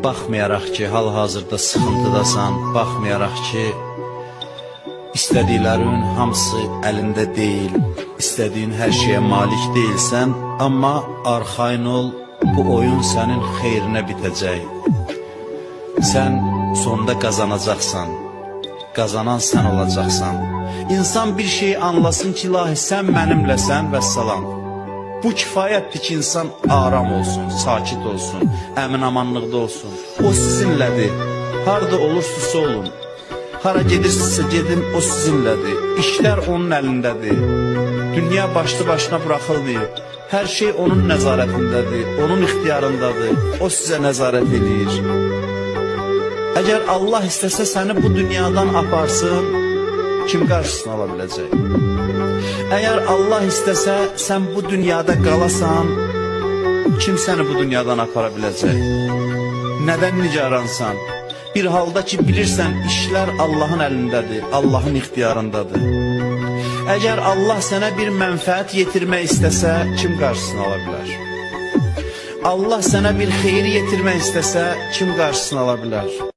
Baxmayaraq ki, hal-hazırda sıxıntıdasan, baxmayaraq ki, istədiklərin hamısı əlində deyil, istədiyin hər şeyə malik deyilsən, amma arxayın ol, bu oyun sənin xeyrinə bitəcək. Sən sonda qazanacaqsan, qazanan sən olacaqsan. İnsan bir şeyi anlasın ki, ilahi sən mənimləsən və salam. Bu kifayətdir ki, insan aram olsun, sakit olsun, əmin-amanlıqda olsun. O sizinlədir, harada olursunuzsa olun. Hara gedirsinizsə gedin, o sizinlədir. İşlər onun əlindədir. Dünya başlı başına buraxılmayıb. Hər şey onun nəzarətindədir, onun ixtiyarındadır. O sizə nəzarət edir. Əgər Allah istəsə səni bu dünyadan aparsın, kim qarşısına ala biləcək? Əgər Allah istəsə sən bu dünyada qalasan, kim səni bu dünyadan apara biləcək? Nədən nigaransan? Bir halda ki bilirsən işlər Allahın əlindədir, Allahın ixtiyarındadır. Əgər Allah sənə bir mənfəət yetirmək istəsə, kim qarşısına ala bilər? Allah sənə bir xeyir yetirmək istəsə, kim qarşısına ala bilər?